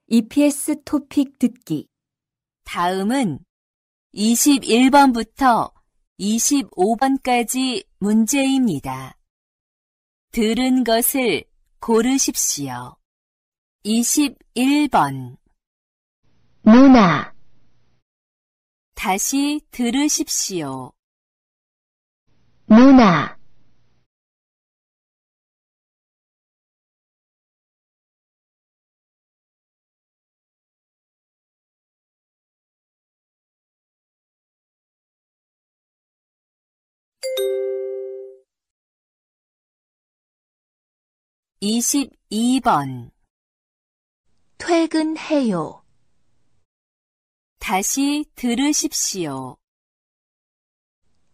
EPS 토픽 듣기. 다음은 21번부터 25번까지 문제입니다. 들은 것을 고르십시오. 21번. 누나, 다시 들으십시오. 누나, 22번. 퇴근해요. 다시 들으십시오.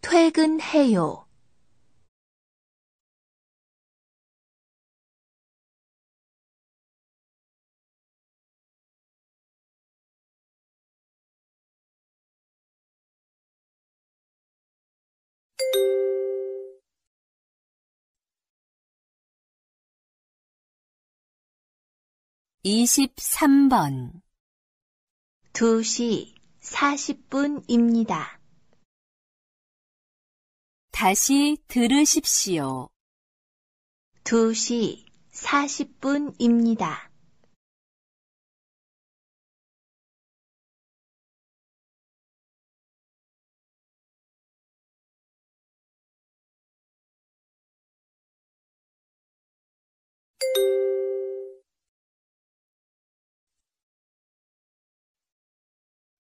퇴근해요. 23번. 2시 40분입니다. 다시 들으십시오. 2시 40분입니다.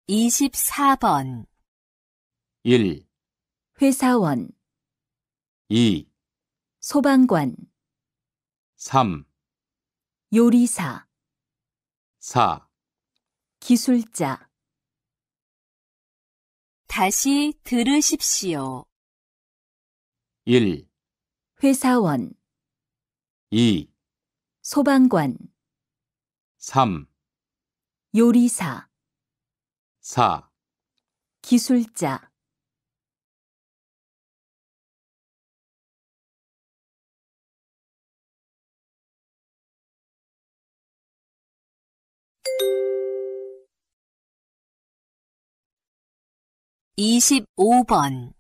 24번. 1, 회사원, 2, 소방관, 3, 요리사, 4, 기술자. 다시 들으십시오. 1, 회사원, 2, 소방관, 3, 요리사, 4, 기술자. (25번)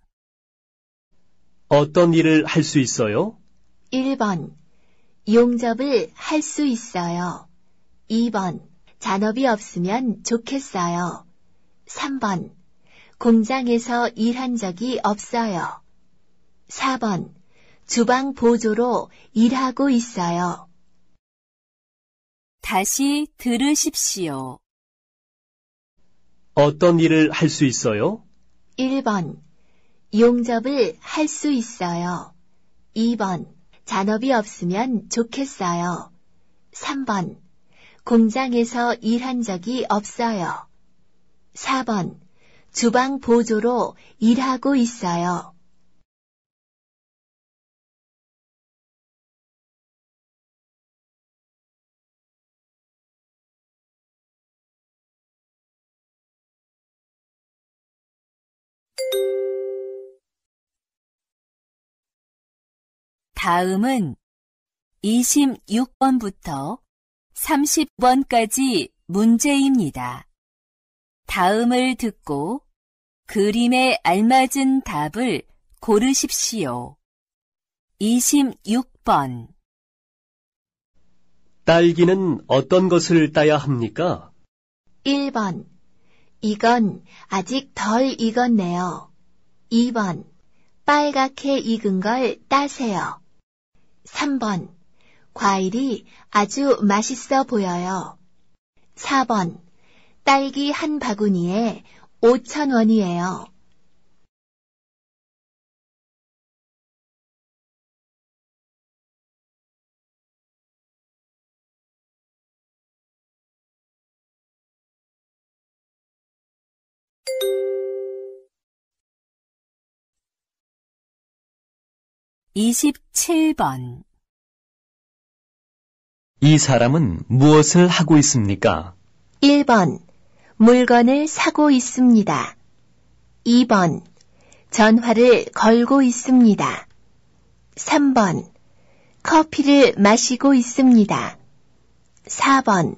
어떤 일을 할 수 있어요? 1번. 용접을 할 수 있어요. 2번. 잔업이 없으면 좋겠어요. 3번. 공장에서 일한 적이 없어요. 4번. 주방 보조로 일하고 있어요. 다시 들으십시오. 어떤 일을 할 수 있어요? 1번. 용접을 할 수 있어요. 2번. 잔업이 없으면 좋겠어요. 3번. 공장에서 일한 적이 없어요. 4번. 주방 보조로 일하고 있어요. 다음은 26번부터 30번까지 문제입니다. 다음을 듣고 그림에 알맞은 답을 고르십시오. 26번. 딸기는 어떤 것을 따야 합니까? 1번. 이건 아직 덜 익었네요. 2번. 빨갛게 익은 걸 따세요. 3번. 과일이 아주 맛있어 보여요. 4번. 딸기 한 바구니에 5,000원이에요. (27번) 이 사람은 무엇을 하고 있습니까? 1번. 물건을 사고 있습니다. 2번. 전화를 걸고 있습니다. 3번. 커피를 마시고 있습니다. 4번.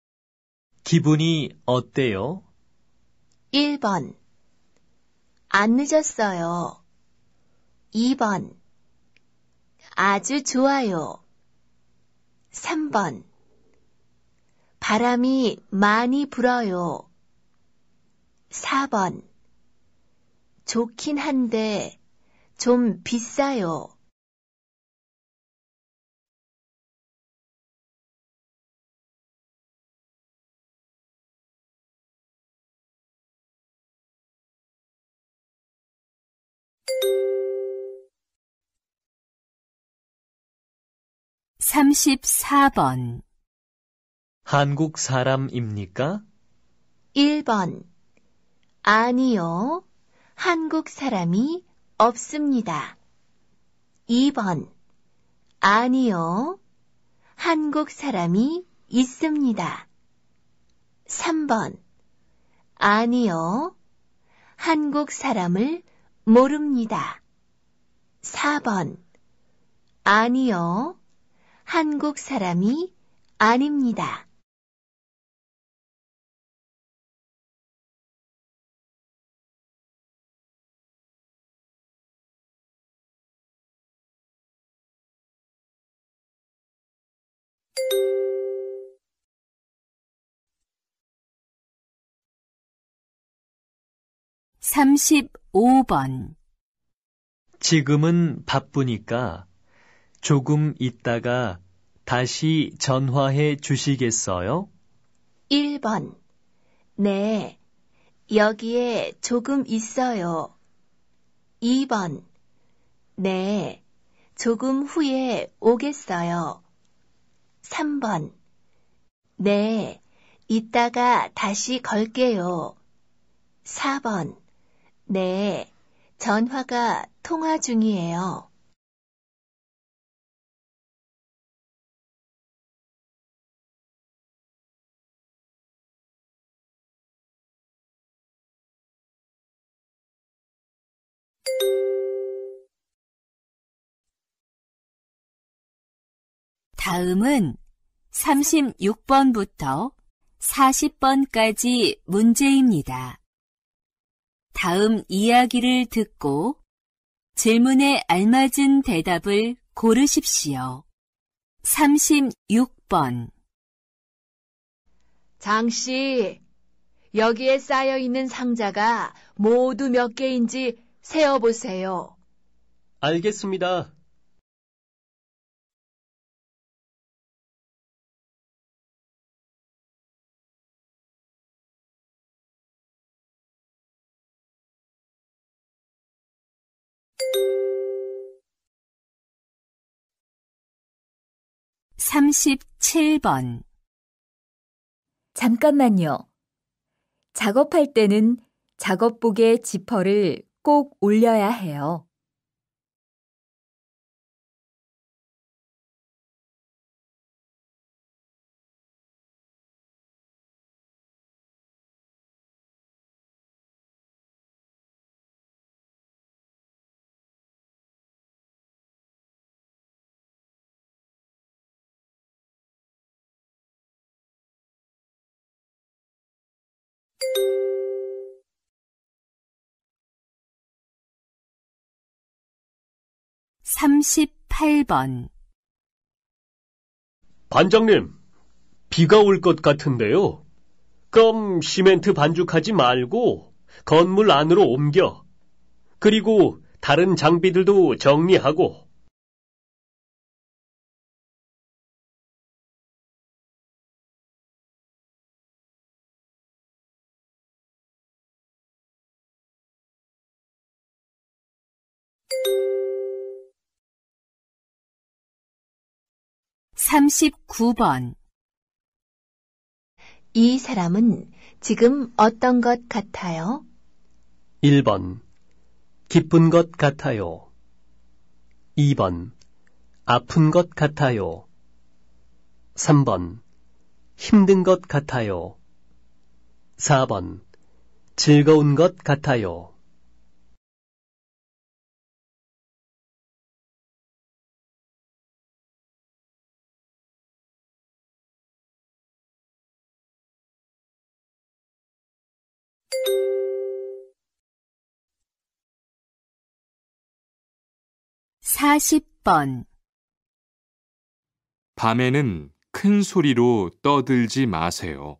기분이 어때요? 1번. 안 늦었어요. 2번. 아주 좋아요. 3번. 바람이 많이 불어요. 4번. 좋긴 한데 좀 비싸요. (34번) 한국 사람입니까? 1번. 아니요. 한국 사람이 없습니다. 2번. 아니요. 한국 사람이 있습니다. 3번. 아니요. 한국 사람을 모릅니다. 4번. 아니요. 한국 사람이 아닙니다. 삼십오 번 지금은 바쁘니까 조금 있다가 다시 전화해 주시겠어요? 1번. 네, 여기에 조금 있어요. 2번. 네, 조금 후에 오겠어요. 3번. 네, 이따가 다시 걸게요. 4번. 네, 전화가 통화 중이에요. 다음은 36번부터 40번까지 문제입니다. 다음 이야기를 듣고 질문에 알맞은 대답을 고르십시오. 36번. 장씨, 여기에 쌓여 있는 상자가 모두 몇 개인지 세어보세요. 알겠습니다. 삼십칠 번. 잠깐만요. 작업할 때는 작업복에 지퍼를 꼭 올려야 해요. 삼십팔 번. 반장님, 비가 올 것 같은데요. 그럼 시멘트 반죽하지 말고 건물 안으로 옮겨. 그리고 다른 장비들도 정리하고. 삼십구 번. 이 사람은 지금 어떤 것 같아요? 1번, 기쁜 것 같아요. 2번, 아픈 것 같아요. 3번, 힘든 것 같아요. 4번, 즐거운 것 같아요. 사십 번. 밤에는 큰 소리로 떠들지 마세요.